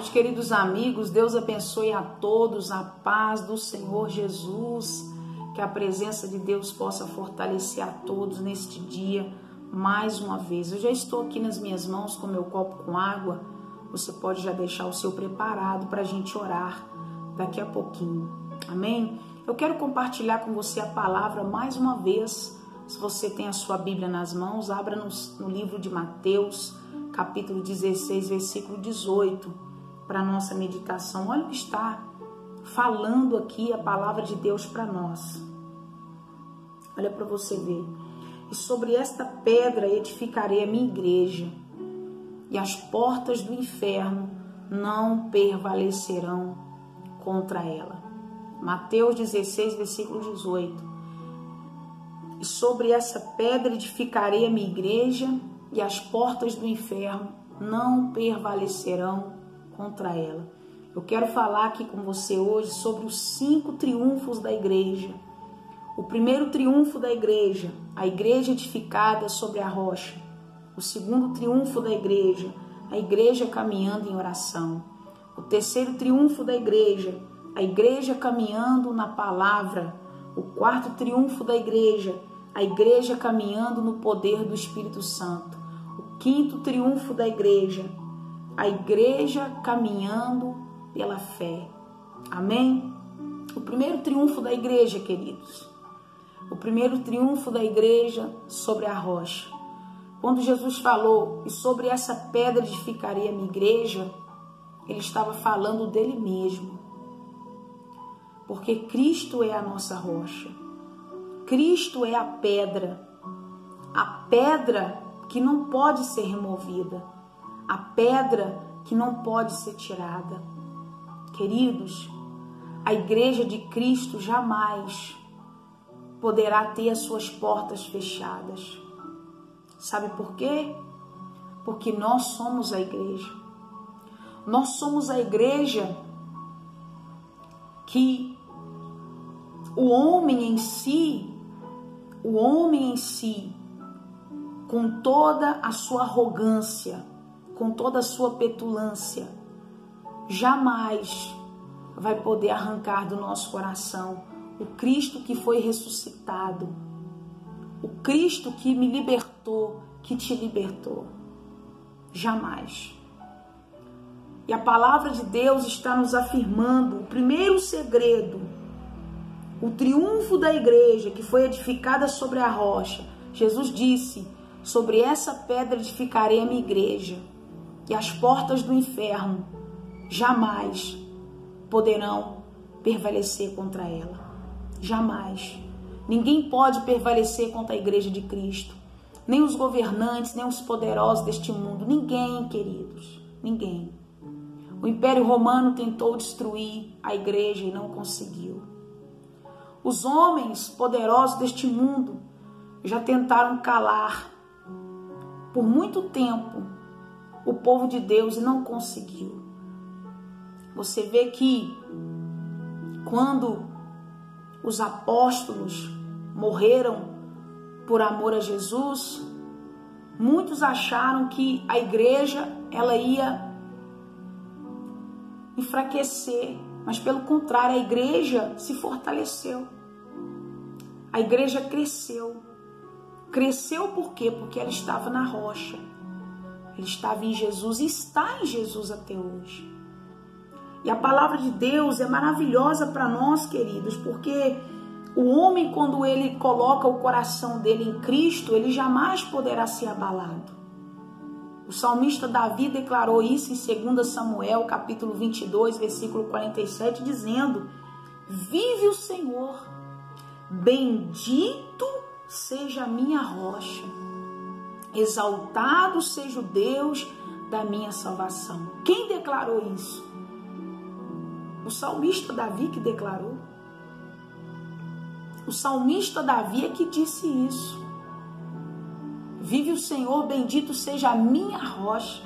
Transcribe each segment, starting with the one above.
Meus queridos amigos, Deus abençoe a todos, a paz do Senhor Jesus, que a presença de Deus possa fortalecer a todos neste dia, mais uma vez. Eu já estou aqui nas minhas mãos com meu copo com água, você pode já deixar o seu preparado para a gente orar daqui a pouquinho, amém? Eu quero compartilhar com você a palavra mais uma vez. Se você tem a sua Bíblia nas mãos, abra no livro de Mateus, capítulo 16, versículo 18, para a nossa meditação. Olha o que está falando aqui a palavra de Deus para nós. Olha para você ver. E sobre esta pedra edificarei a minha igreja, e as portas do inferno não prevalecerão contra ela. Mateus 16, versículo 18. E sobre essa pedra edificarei a minha igreja, e as portas do inferno não prevalecerão contra ela. Eu quero falar aqui com você hoje sobre os 5 triunfos da igreja. O primeiro triunfo da igreja, a igreja edificada sobre a rocha. O segundo triunfo da igreja, a igreja caminhando em oração. O terceiro triunfo da igreja, a igreja caminhando na palavra. O quarto triunfo da igreja, a igreja caminhando no poder do Espírito Santo. O quinto triunfo da igreja, a igreja caminhando pela fé. Amém? O primeiro triunfo da igreja, queridos. O primeiro triunfo da igreja sobre a rocha. Quando Jesus falou, e sobre essa pedra edificarei a minha igreja, ele estava falando dele mesmo. Porque Cristo é a nossa rocha. Cristo é a pedra que não pode ser removida, a pedra que não pode ser tirada. Queridos, a igreja de Cristo jamais poderá ter as suas portas fechadas. Sabe por quê? Porque nós somos a igreja. Nós somos a igreja que o homem em si, com toda a sua arrogância, com toda a sua petulância, jamais vai poder arrancar do nosso coração o Cristo que foi ressuscitado, o Cristo que me libertou, que te libertou. Jamais. E a palavra de Deus está nos afirmando o primeiro segredo, o triunfo da igreja que foi edificada sobre a rocha. Jesus disse, sobre essa pedra edificarei a minha igreja, e as portas do inferno jamais poderão prevalecer contra ela. Jamais. Ninguém pode prevalecer contra a igreja de Cristo. Nem os governantes, nem os poderosos deste mundo. Ninguém, queridos. Ninguém. O Império Romano tentou destruir a igreja e não conseguiu. Os homens poderosos deste mundo já tentaram calar por muito tempo o povo de Deus e não conseguiu. Você vê que quando os apóstolos morreram por amor a Jesus, muitos acharam que a igreja ela ia enfraquecer, mas pelo contrário, a igreja se fortaleceu. A igreja cresceu. Cresceu por quê? Porque ela estava na rocha. Ela estava em Jesus e está em Jesus até hoje. E a palavra de Deus é maravilhosa para nós, queridos, porque o homem, quando ele coloca o coração dele em Cristo, ele jamais poderá ser abalado. O salmista Davi declarou isso em 2 Samuel, capítulo 22, versículo 47, dizendo: vive o Senhor, bendito seja a minha rocha, exaltado seja o Deus da minha salvação. Quem declarou isso? O salmista Davi que declarou. O salmista Davi é que disse isso. Vive o Senhor, bendito seja a minha rocha.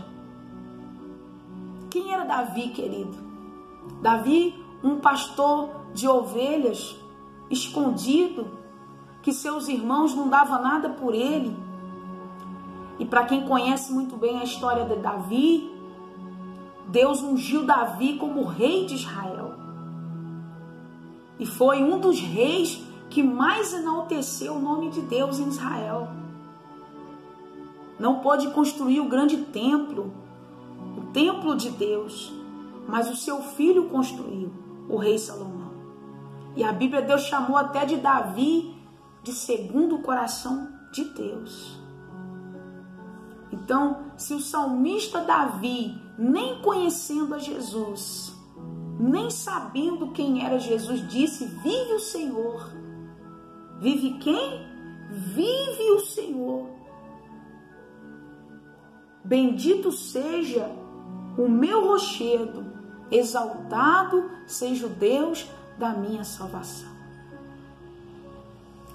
Quem era Davi, querido? Davi, um pastor de ovelhas, escondido, que seus irmãos não davam nada por ele. E para quem conhece muito bem a história de Davi, Deus ungiu Davi como rei de Israel. E foi um dos reis que mais enalteceu o nome de Deus em Israel. Não pôde construir o grande templo, o templo de Deus, mas o seu filho construiu, o rei Salomão. E a Bíblia, Deus chamou até de Davi de segundo o coração de Deus. Então, se o salmista Davi, nem conhecendo a Jesus, nem sabendo quem era Jesus, disse: vive o Senhor. Vive quem? Vive o Senhor. Bendito seja o meu rochedo, exaltado seja o Deus da minha salvação.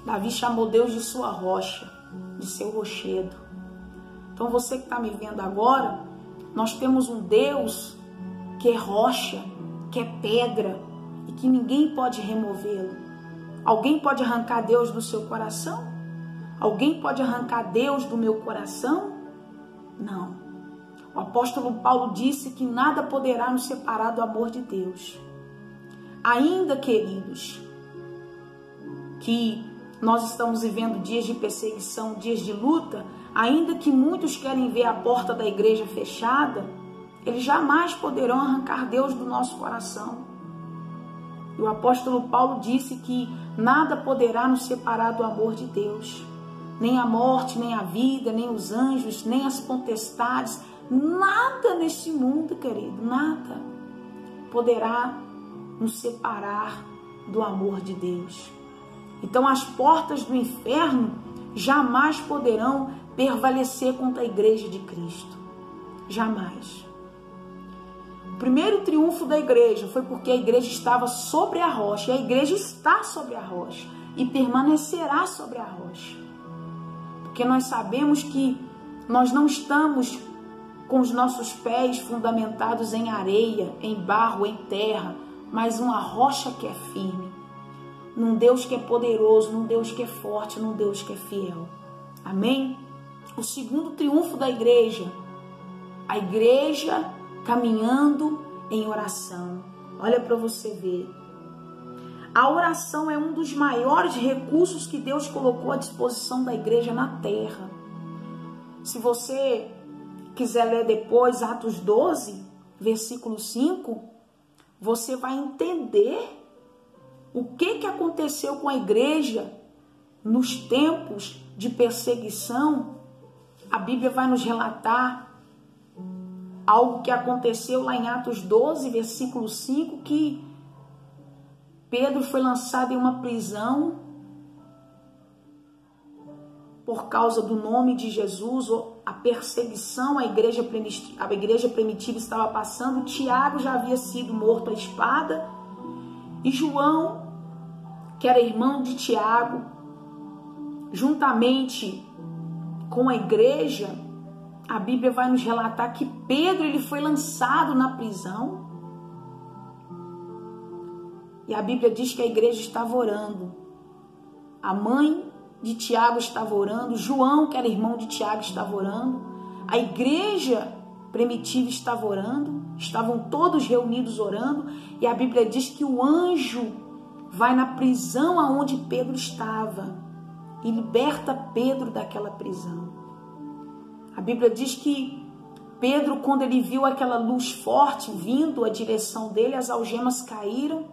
Davi chamou Deus de sua rocha, de seu rochedo. Então você que está me vendo agora, nós temos um Deus que é rocha, que é pedra e que ninguém pode removê-lo. Alguém pode arrancar Deus do seu coração? Alguém pode arrancar Deus do meu coração? Não. O apóstolo Paulo disse que nada poderá nos separar do amor de Deus. Ainda, queridos, que nós estamos vivendo dias de perseguição, dias de luta, ainda que muitos querem ver a porta da igreja fechada, eles jamais poderão arrancar Deus do nosso coração. E o apóstolo Paulo disse que nada poderá nos separar do amor de Deus. Nem a morte, nem a vida, nem os anjos, nem as potestades, nada neste mundo, querido, nada poderá nos separar do amor de Deus. Então as portas do inferno jamais poderão prevalecer contra a igreja de Cristo. Jamais. O primeiro triunfo da igreja foi porque a igreja estava sobre a rocha. E a igreja está sobre a rocha e permanecerá sobre a rocha. Porque nós sabemos que nós não estamos com os nossos pés fundamentados em areia, em barro, em terra, mas uma rocha que é firme. Num Deus que é poderoso, num Deus que é forte, num Deus que é fiel. Amém? O segundo triunfo da igreja, a igreja caminhando em oração. Olha para você ver. A oração é um dos maiores recursos que Deus colocou à disposição da igreja na terra. Se você quiser ler depois Atos 12, versículo 5, você vai entender o que aconteceu com a igreja nos tempos de perseguição. A Bíblia vai nos relatar algo que aconteceu lá em Atos 12, versículo 5, que Pedro foi lançado em uma prisão por causa do nome de Jesus. A perseguição, a igreja primitiva estava passando. Tiago já havia sido morto à espada. E João, que era irmão de Tiago, juntamente com a igreja, a Bíblia vai nos relatar que Pedro ele foi lançado na prisão. E a Bíblia diz que a igreja estava orando. A mãe de Tiago estava orando. João, que era irmão de Tiago, estava orando. A igreja primitiva estava orando. Estavam todos reunidos orando. E a Bíblia diz que o anjo vai na prisão aonde Pedro estava e liberta Pedro daquela prisão. A Bíblia diz que Pedro, quando ele viu aquela luz forte vindo à direção dele, as algemas caíram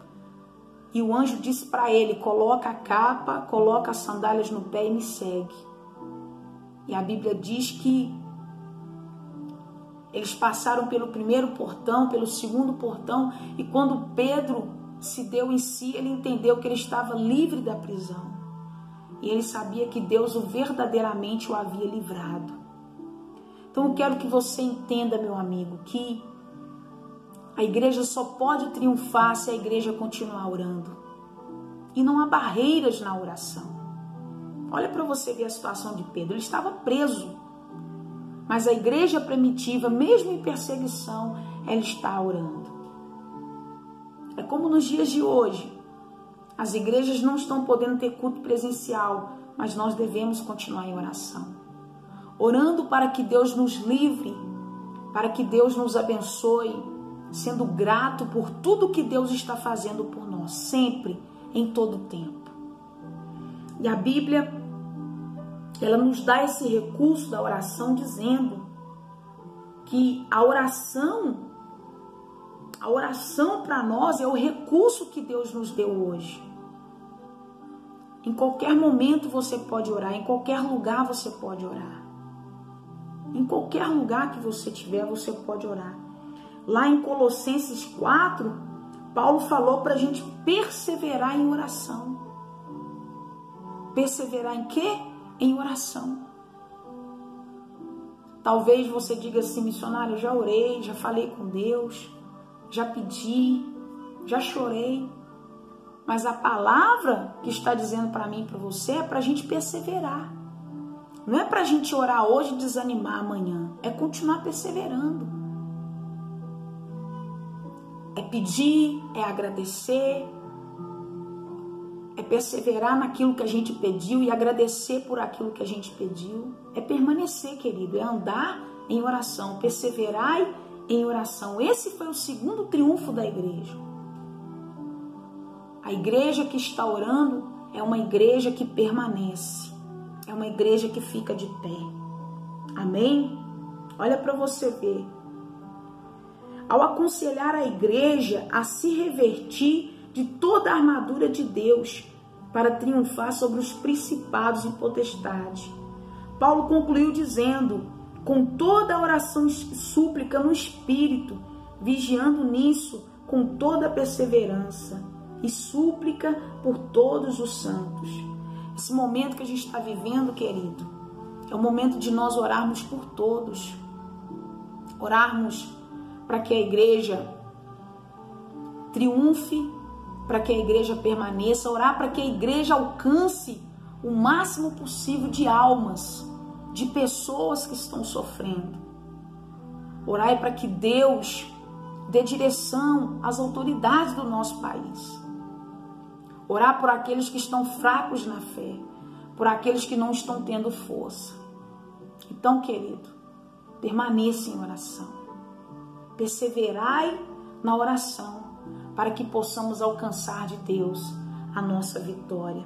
e o anjo disse para ele: coloca a capa, coloca as sandálias no pé e me segue. E a Bíblia diz que eles passaram pelo primeiro portão, pelo segundo portão, e quando Pedro se deu em si, ele entendeu que ele estava livre da prisão. E ele sabia que Deus verdadeiramente o havia livrado. Então eu quero que você entenda, meu amigo, que a igreja só pode triunfar se a igreja continuar orando. E não há barreiras na oração. Olha para você ver a situação de Pedro. Ele estava preso. Mas a igreja primitiva, mesmo em perseguição, ela está orando. É como nos dias de hoje. As igrejas não estão podendo ter culto presencial, mas nós devemos continuar em oração. Orando para que Deus nos livre, para que Deus nos abençoe, sendo grato por tudo que Deus está fazendo por nós, sempre, em todo tempo. E a Bíblia, ela nos dá esse recurso da oração, dizendo que a oração para nós é o recurso que Deus nos deu hoje. Em qualquer momento você pode orar, em qualquer lugar você pode orar. Em qualquer lugar que você estiver, você pode orar. Lá em Colossenses 4, Paulo falou para a gente perseverar em oração. Perseverar em quê? Em oração. Talvez você diga assim, missionário, eu já orei, já falei com Deus, já pedi, já chorei. Mas a palavra que está dizendo para mim e para você é para a gente perseverar. Não é para a gente orar hoje e desanimar amanhã. É continuar perseverando. É pedir, é agradecer, é perseverar naquilo que a gente pediu e agradecer por aquilo que a gente pediu. É permanecer, querido, é andar em oração, perseverar em oração. Esse foi o segundo triunfo da igreja. A igreja que está orando é uma igreja que permanece, é uma igreja que fica de pé. Amém? Olha para você ver. Ao aconselhar a igreja a se revertir de toda a armadura de Deus para triunfar sobre os principados e potestades, Paulo concluiu dizendo, com toda a oração e súplica no Espírito, vigiando nisso com toda a perseverança e súplica por todos os santos. Esse momento que a gente está vivendo, querido, é o momento de nós orarmos por todos. Orarmos para que a igreja triunfe, para que a igreja permaneça, orar para que a igreja alcance o máximo possível de almas, de pessoas que estão sofrendo. Orar para que Deus dê direção às autoridades do nosso país. Orar por aqueles que estão fracos na fé, por aqueles que não estão tendo força. Então, querido, permaneça em oração. Perseverai na oração, para que possamos alcançar de Deus a nossa vitória.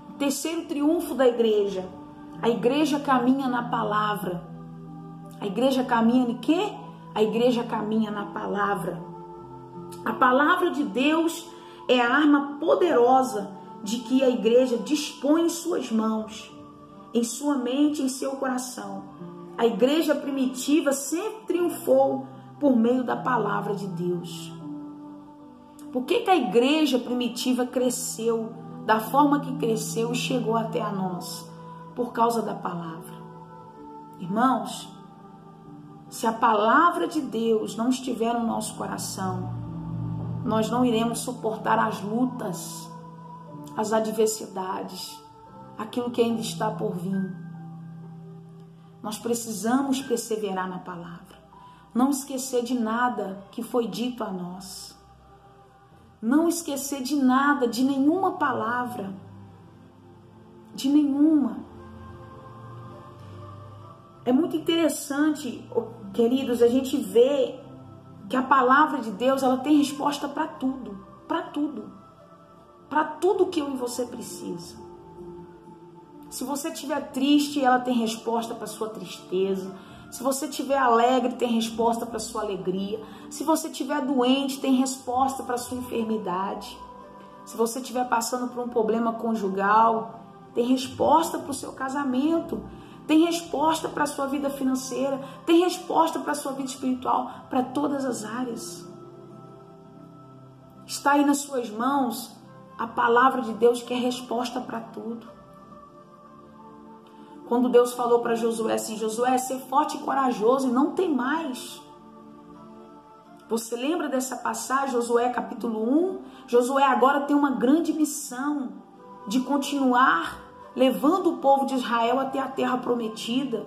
O terceiro triunfo da igreja. A igreja caminha na palavra. A igreja caminha em quê? A igreja caminha na palavra. A palavra de Deus é a arma poderosa de que a igreja dispõe em suas mãos, em sua mente, em seu coração. A igreja primitiva sempre triunfou por meio da palavra de Deus. Por que a igreja primitiva cresceu da forma que cresceu e chegou até a nós? Por causa da palavra. Irmãos, se a palavra de Deus não estiver no nosso coração, nós não iremos suportar as lutas, as adversidades, aquilo que ainda está por vir. Nós precisamos perseverar na palavra. Não esquecer de nada que foi dito a nós. Não esquecer de nada, de nenhuma palavra. De nenhuma. É muito interessante, queridos, a gente vê que a palavra de Deus, ela tem resposta para tudo. Para tudo. Para tudo que eu e você precisa. Se você estiver triste, ela tem resposta para sua tristeza. Se você estiver alegre, tem resposta para sua alegria. Se você estiver doente, tem resposta para sua enfermidade. Se você estiver passando por um problema conjugal, tem resposta para o seu casamento. Tem resposta para a sua vida financeira. Tem resposta para a sua vida espiritual. Para todas as áreas. Está aí nas suas mãos a palavra de Deus que é resposta para tudo. Quando Deus falou para Josué assim, Josué, ser forte e corajoso e não tem mais. Você lembra dessa passagem, Josué capítulo 1? Josué agora tem uma grande missão de continuar levando o povo de Israel até a terra prometida.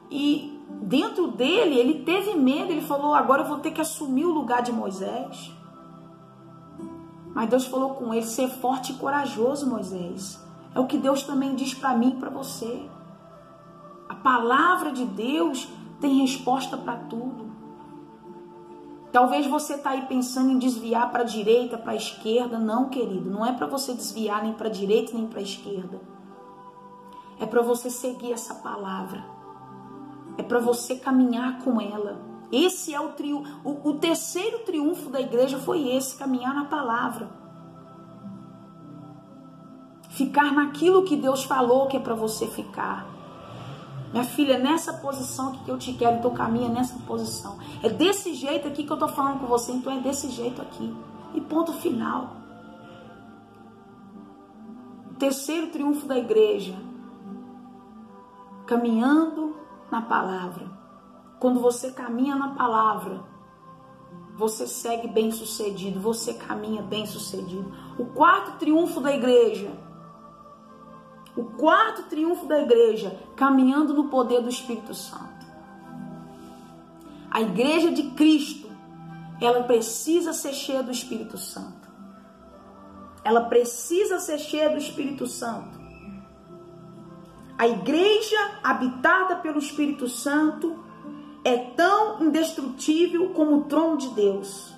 E dentro dele, ele teve medo, ele falou, agora eu vou ter que assumir o lugar de Moisés. Mas Deus falou com ele, ser forte e corajoso, Moisés. É o que Deus também diz para mim e para você. A palavra de Deus tem resposta para tudo. Talvez você está aí pensando em desviar para a direita, para a esquerda. Não, querido, não é para você desviar nem para a direita nem para a esquerda. É para você seguir essa palavra. É para você caminhar com ela. Esse é o terceiro triunfo da igreja, foi esse, caminhar na palavra. Ficar naquilo que Deus falou que é para você ficar. Minha filha, nessa posição aqui que eu te quero, então caminha nessa posição. É desse jeito aqui que eu tô falando com você, então é desse jeito aqui. E ponto final. O terceiro triunfo da igreja. Caminhando na palavra. Quando você caminha na palavra, você segue bem sucedido, você caminha bem sucedido. O quarto triunfo da igreja. O quarto triunfo da igreja, caminhando no poder do Espírito Santo. A igreja de Cristo, ela precisa ser cheia do Espírito Santo. Ela precisa ser cheia do Espírito Santo. A igreja habitada pelo Espírito Santo é tão indestrutível como o trono de Deus.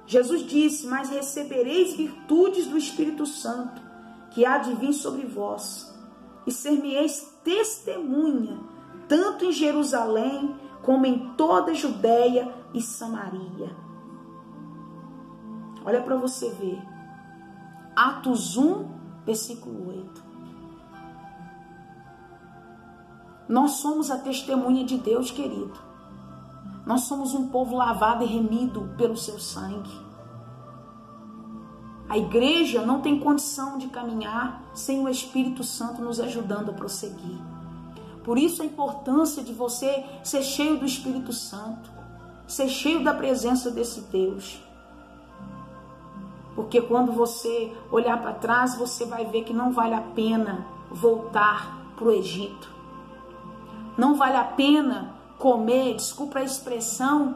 Jesus disse: mas recebereis virtudes do Espírito Santo, que há de vir sobre vós, e ser-me-eis testemunha, tanto em Jerusalém, como em toda a Judéia e Samaria. Olha para você ver. Atos 1, versículo 8. Nós somos a testemunha de Deus, querido. Nós somos um povo lavado e remido pelo seu sangue. A igreja não tem condição de caminhar sem o Espírito Santo nos ajudando a prosseguir. Por isso a importância de você ser cheio do Espírito Santo, ser cheio da presença desse Deus. Porque quando você olhar para trás, você vai ver que não vale a pena voltar para o Egito. Não vale a pena comer, desculpa a expressão,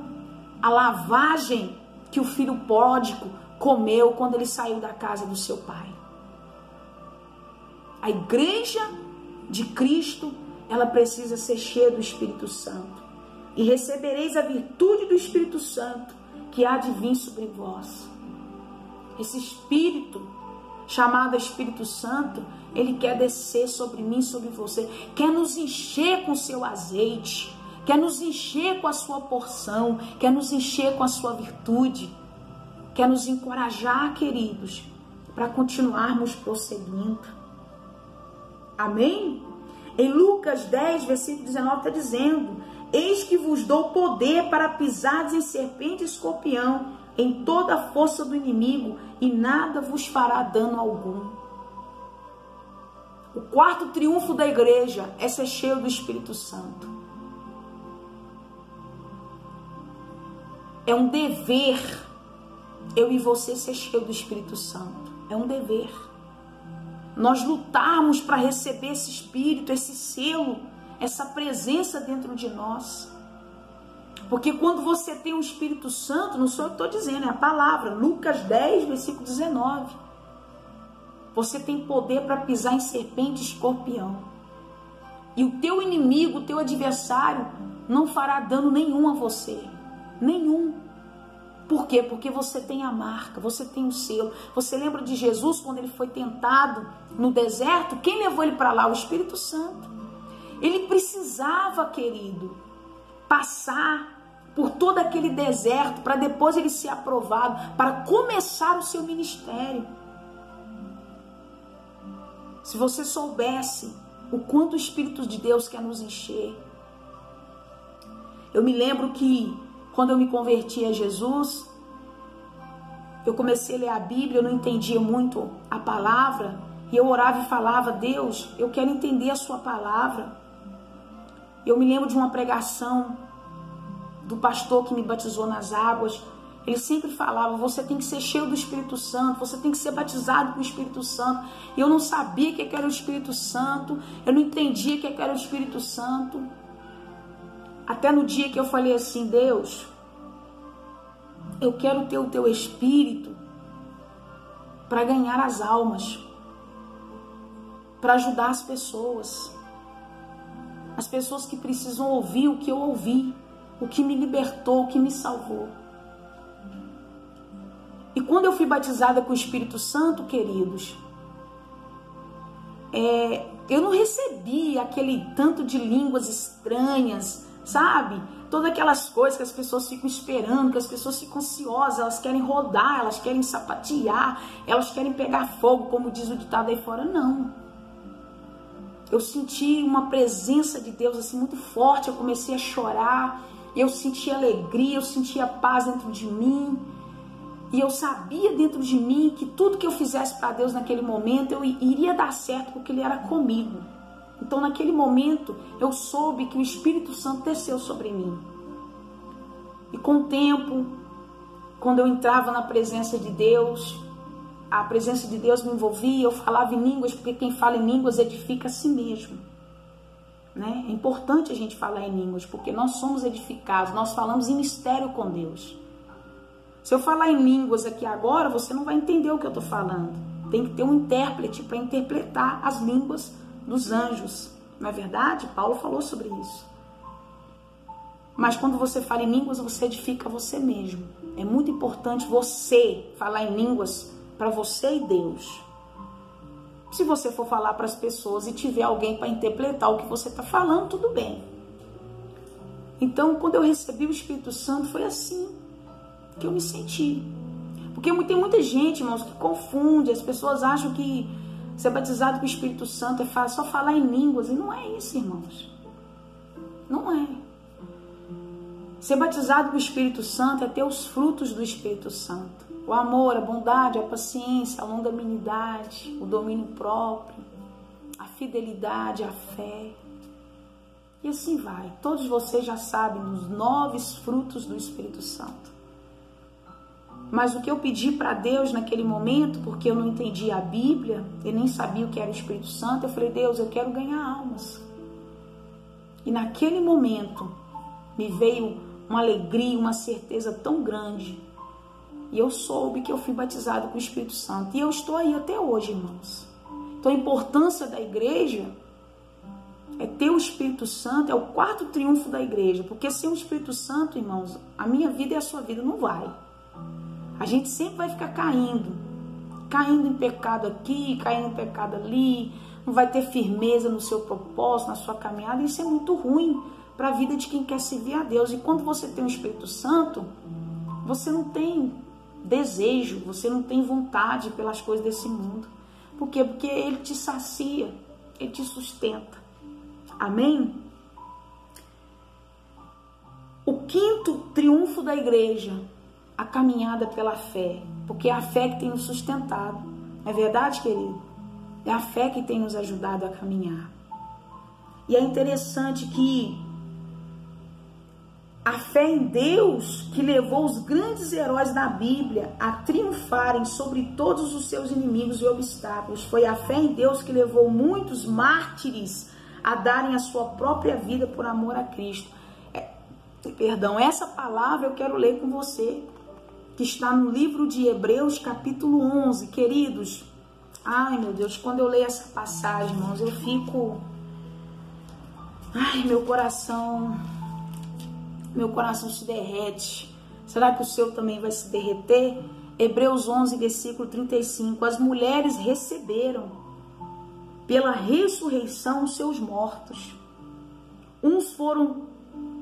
a lavagem que o filho pródigo comeu quando ele saiu da casa do seu pai. A igreja de Cristo, ela precisa ser cheia do Espírito Santo. E recebereis a virtude do Espírito Santo, que há de vir sobre vós. Esse Espírito, chamado Espírito Santo, ele quer descer sobre mim, sobre você. Quer nos encher com o seu azeite. Quer nos encher com a sua porção. Quer nos encher com a sua virtude. Quer nos encorajar, queridos, para continuarmos prosseguindo. Amém? Em Lucas 10, versículo 19, está dizendo: eis que vos dou poder para pisares em serpente e escorpião, em toda a força do inimigo, e nada vos fará dano algum. O quarto triunfo da igreja é ser cheio do Espírito Santo. É um dever eu e você ser cheio do Espírito Santo. É um dever. Nós lutarmos para receber esse Espírito, esse selo, essa presença dentro de nós. Porque quando você tem o Espírito Santo, não sou eu que estou dizendo, é a palavra. Lucas 10, versículo 19. Você tem poder para pisar em serpente e escorpião. E o teu inimigo, o teu adversário, não fará dano nenhum a você. Nenhum. Por quê? Porque você tem a marca, você tem o selo. Você lembra de Jesus quando ele foi tentado no deserto? Quem levou ele para lá? O Espírito Santo. Ele precisava, querido, passar por todo aquele deserto para depois ele ser aprovado, para começar o seu ministério. Se você soubesse o quanto o Espírito de Deus quer nos encher. Eu me lembro que quando eu me converti a Jesus, eu comecei a ler a Bíblia, eu não entendia muito a palavra, e eu orava e falava: Deus, eu quero entender a sua palavra. Eu me lembro de uma pregação do pastor que me batizou nas águas. Ele sempre falava: você tem que ser cheio do Espírito Santo, você tem que ser batizado com o Espírito Santo. E eu não sabia o que era o Espírito Santo, eu não entendia o que era o Espírito Santo. Até no dia que eu falei assim: Deus, eu quero ter o teu Espírito para ganhar as almas, para ajudar as pessoas que precisam ouvir o que eu ouvi. o que me libertou, o que me salvou. E quando eu fui batizada com o Espírito Santo, queridos, eu não recebi aquele tanto de línguas estranhas, sabe? Todas aquelas coisas que as pessoas ficam esperando, que as pessoas ficam ansiosas, elas querem rodar, elas querem sapatear, elas querem pegar fogo, como diz o ditado aí fora. Não. Eu senti uma presença de Deus assim muito forte, eu comecei a chorar, eu senti alegria, eu sentia paz dentro de mim. E eu sabia dentro de mim que tudo que eu fizesse para Deus naquele momento, eu iria dar certo, porque Ele era comigo. Então, naquele momento, eu soube que o Espírito Santo desceu sobre mim. E com o tempo, quando eu entrava na presença de Deus, a presença de Deus me envolvia, eu falava em línguas, porque quem fala em línguas edifica a si mesmo. Né? É importante a gente falar em línguas, porque nós somos edificados, nós falamos em mistério com Deus. Se eu falar em línguas aqui agora, você não vai entender o que eu estou falando. Tem que ter um intérprete para interpretar as línguas dos anjos. Não é verdade? Paulo falou sobre isso. Mas quando você fala em línguas, você edifica você mesmo. É muito importante você falar em línguas para você e Deus. Se você for falar para as pessoas e tiver alguém para interpretar o que você está falando, tudo bem. Então, quando eu recebi o Espírito Santo, foi assim que eu me senti. Porque tem muita gente, irmãos, que confunde. As pessoas acham que ser batizado com o Espírito Santo é só falar em línguas. E não é isso, irmãos. Não é. Ser batizado com o Espírito Santo é ter os frutos do Espírito Santo. O amor, a bondade, a paciência, a longanimidade, o domínio próprio, a fidelidade, a fé. E assim vai. Todos vocês já sabem os 9 frutos do Espírito Santo. Mas o que eu pedi para Deus naquele momento, porque eu não entendia a Bíblia, eu nem sabia o que era o Espírito Santo, eu falei, Deus, eu quero ganhar almas. E naquele momento me veio uma alegria, uma certeza tão grande. E eu soube que eu fui batizado com o Espírito Santo. E eu estou aí até hoje, irmãos. Então a importância da igreja é ter o Espírito Santo, é o 4º triunfo da igreja. Porque sem o Espírito Santo, irmãos, a minha vida e a sua vida não vai. A gente sempre vai ficar caindo em pecado aqui, caindo em pecado ali, não vai ter firmeza no seu propósito, na sua caminhada. Isso é muito ruim para a vida de quem quer servir a Deus. E quando você tem o Espírito Santo, você não tem desejo, você não tem vontade pelas coisas desse mundo. Por quê? Porque Ele te sacia, Ele te sustenta. Amém? O 5º triunfo da igreja, a caminhada pela fé, porque é a fé que tem nos sustentado. Não é verdade, querido? É a fé que tem nos ajudado a caminhar. E é interessante que a fé em Deus que levou os grandes heróis da Bíblia a triunfarem sobre todos os seus inimigos e obstáculos. Foi a fé em Deus que levou muitos mártires a darem a sua própria vida por amor a Cristo. Essa palavra eu quero ler com você, que está no livro de Hebreus, capítulo 11. Queridos, ai meu Deus, quando eu leio essa passagem, irmãos, eu fico... Ai, meu coração se derrete. Será que o seu também vai se derreter? Hebreus 11, versículo 35. As mulheres receberam pela ressurreição os seus mortos. Uns foram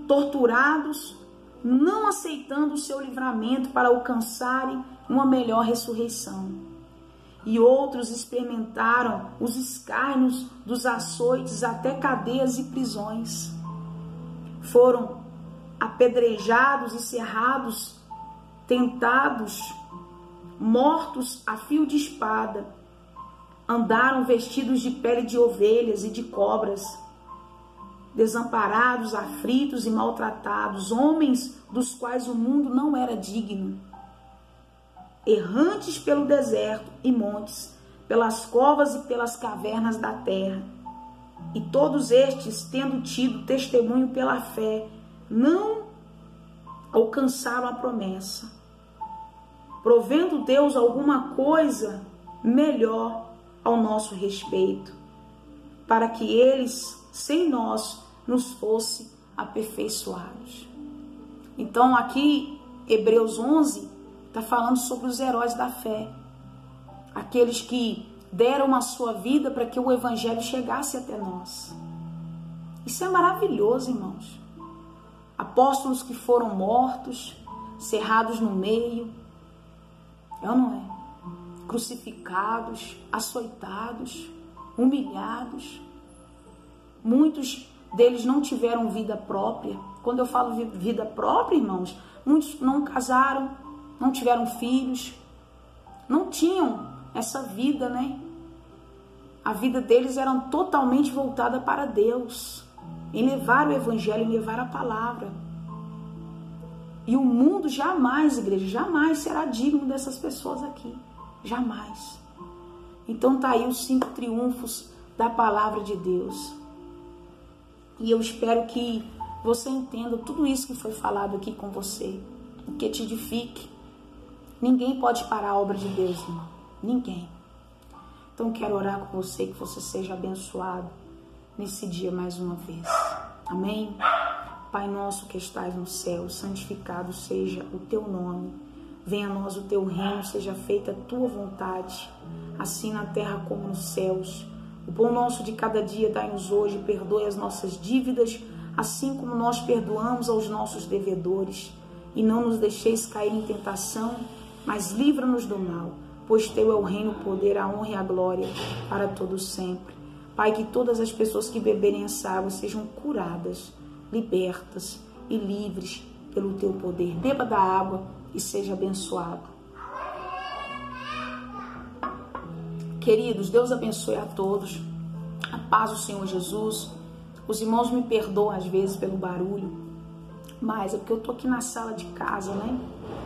torturados, não aceitando o seu livramento para alcançarem uma melhor ressurreição. E outros experimentaram os escárnios dos açoites até cadeias e prisões. Foram apedrejados e cerrados, tentados, mortos a fio de espada. Andaram vestidos de pele de ovelhas e de cobras, desamparados, aflitos e maltratados, homens dos quais o mundo não era digno, errantes pelo deserto e montes, pelas covas e pelas cavernas da terra. E todos estes, tendo tido testemunho pela fé, não alcançaram a promessa, provendo Deus alguma coisa melhor ao nosso respeito, para que eles, sem nós, nos fosse aperfeiçoados. Então aqui, Hebreus 11, está falando sobre os heróis da fé. Aqueles que deram a sua vida para que o evangelho chegasse até nós. Isso é maravilhoso, irmãos. Apóstolos que foram mortos, cerrados no meio, é ou não é? Crucificados, açoitados, humilhados. Muitos deles não tiveram vida própria. Quando eu falo vida própria, irmãos, muitos não casaram, não tiveram filhos, não tinham essa vida, né? A vida deles era totalmente voltada para Deus, em levar o evangelho, em levar a palavra. E o mundo jamais, igreja, jamais será digno dessas pessoas aqui. Jamais. Então tá aí os 5 triunfos da palavra de Deus. E eu espero que você entenda tudo isso que foi falado aqui com você, que te edifique. Ninguém pode parar a obra de Deus, irmão. Ninguém. Então quero orar com você, que você seja abençoado nesse dia mais uma vez. Amém? Pai nosso que estás no céu, santificado seja o teu nome. Venha a nós o teu reino, seja feita a tua vontade, assim na terra como nos céus. O pão nosso de cada dia dai-nos hoje, perdoe as nossas dívidas, assim como nós perdoamos aos nossos devedores. E não nos deixeis cair em tentação, mas livra-nos do mal, pois teu é o reino, o poder, a honra e a glória para todos sempre. Pai, que todas as pessoas que beberem essa água sejam curadas, libertas e livres pelo teu poder. Beba da água e seja abençoado. Queridos, Deus abençoe a todos. A paz do Senhor Jesus. Os irmãos me perdoam às vezes pelo barulho, mas é porque eu tô aqui na sala de casa, né?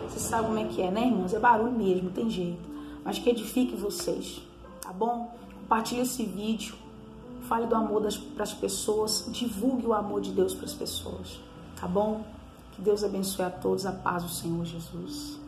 Você sabe como é que é, né, irmãos? É barulho mesmo, tem jeito. Mas que edifique vocês, tá bom? Compartilhe esse vídeo. Fale do amor para as pessoas. Divulgue o amor de Deus para as pessoas, tá bom? Que Deus abençoe a todos. A paz do Senhor Jesus.